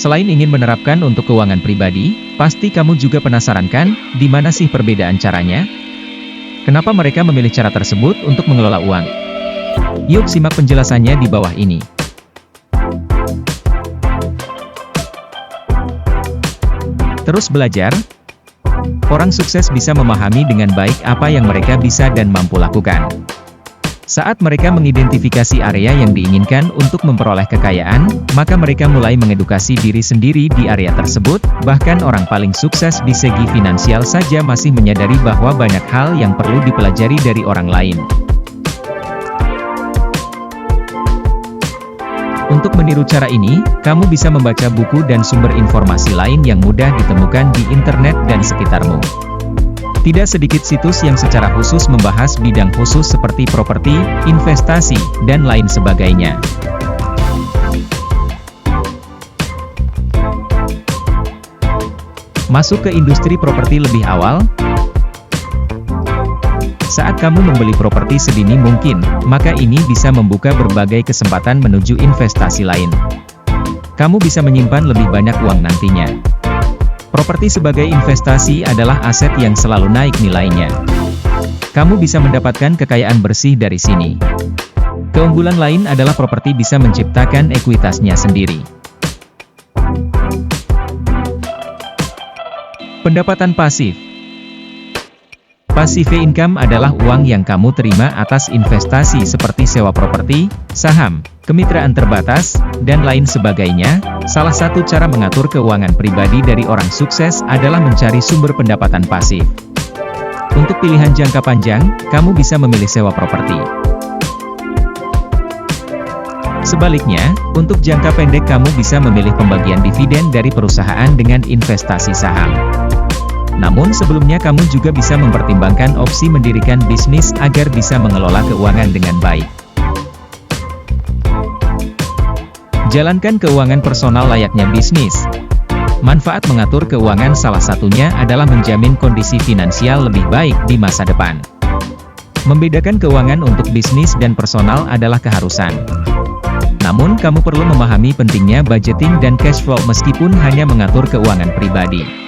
Selain ingin menerapkan untuk keuangan pribadi, pasti kamu juga penasaran kan, di mana sih perbedaan caranya? Kenapa mereka memilih cara tersebut untuk mengelola uang? Yuk simak penjelasannya di bawah ini. Terus belajar. Orang sukses bisa memahami dengan baik apa yang mereka bisa dan mampu lakukan. Saat mereka mengidentifikasi area yang diinginkan untuk memperoleh kekayaan, maka mereka mulai mengedukasi diri sendiri di area tersebut. Bahkan orang paling sukses di segi finansial saja masih menyadari bahwa banyak hal yang perlu dipelajari dari orang lain. Untuk meniru cara ini, kamu bisa membaca buku dan sumber informasi lain yang mudah ditemukan di internet dan sekitarmu. Tidak sedikit situs yang secara khusus membahas bidang khusus seperti properti, investasi, dan lain sebagainya. Masuk ke industri properti lebih awal. Saat kamu membeli properti sedini mungkin, maka ini bisa membuka berbagai kesempatan menuju investasi lain. Kamu bisa menyimpan lebih banyak uang nantinya. Properti sebagai investasi adalah aset yang selalu naik nilainya. Kamu bisa mendapatkan kekayaan bersih dari sini. Keunggulan lain adalah properti bisa menciptakan ekuitasnya sendiri. Pendapatan pasif. Passive income adalah uang yang kamu terima atas investasi seperti sewa properti, saham, kemitraan terbatas, dan lain sebagainya. Salah satu cara mengatur keuangan pribadi dari orang sukses adalah mencari sumber pendapatan pasif. Untuk pilihan jangka panjang, kamu bisa memilih sewa properti. Sebaliknya, untuk jangka pendek kamu bisa memilih pembagian dividen dari perusahaan dengan investasi saham. Namun sebelumnya kamu juga bisa mempertimbangkan opsi mendirikan bisnis agar bisa mengelola keuangan dengan baik. Jalankan keuangan personal layaknya bisnis. Manfaat mengatur keuangan salah satunya adalah menjamin kondisi finansial lebih baik di masa depan. Membedakan keuangan untuk bisnis dan personal adalah keharusan. Namun kamu perlu memahami pentingnya budgeting dan cash flow meskipun hanya mengatur keuangan pribadi.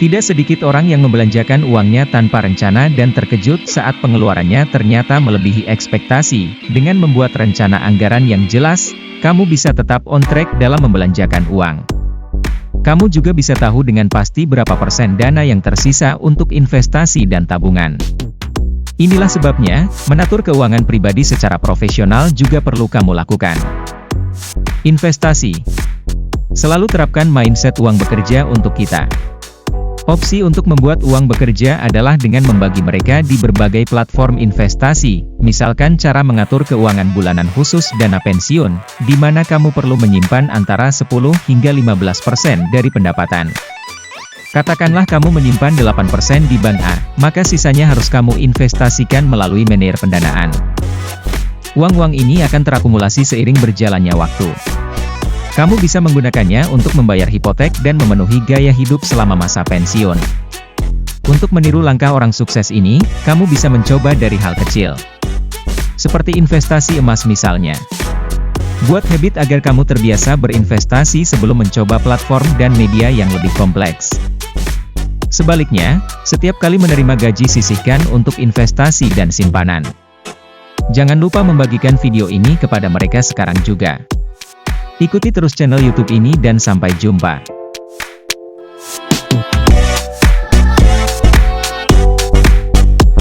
Tidak sedikit orang yang membelanjakan uangnya tanpa rencana dan terkejut saat pengeluarannya ternyata melebihi ekspektasi. Dengan membuat rencana anggaran yang jelas, kamu bisa tetap on track dalam membelanjakan uang. Kamu juga bisa tahu dengan pasti berapa persen dana yang tersisa untuk investasi dan tabungan. Inilah sebabnya, mengatur keuangan pribadi secara profesional juga perlu kamu lakukan. Investasi. Selalu terapkan mindset uang bekerja untuk kita. Opsi untuk membuat uang bekerja adalah dengan membagi mereka di berbagai platform investasi, misalkan cara mengatur keuangan bulanan khusus dana pensiun, di mana kamu perlu menyimpan antara 10 hingga 15% dari pendapatan. Katakanlah kamu menyimpan 8% di bank A, maka sisanya harus kamu investasikan melalui manajer pendanaan. Uang-uang ini akan terakumulasi seiring berjalannya waktu. Kamu bisa menggunakannya untuk membayar hipotek dan memenuhi gaya hidup selama masa pensiun. Untuk meniru langkah orang sukses ini, kamu bisa mencoba dari hal kecil. Seperti investasi emas misalnya. Buat habit agar kamu terbiasa berinvestasi sebelum mencoba platform dan media yang lebih kompleks. Sebaliknya, setiap kali menerima gaji sisihkan untuk investasi dan simpanan. Jangan lupa membagikan video ini kepada mereka sekarang juga. Ikuti terus channel YouTube ini dan sampai jumpa.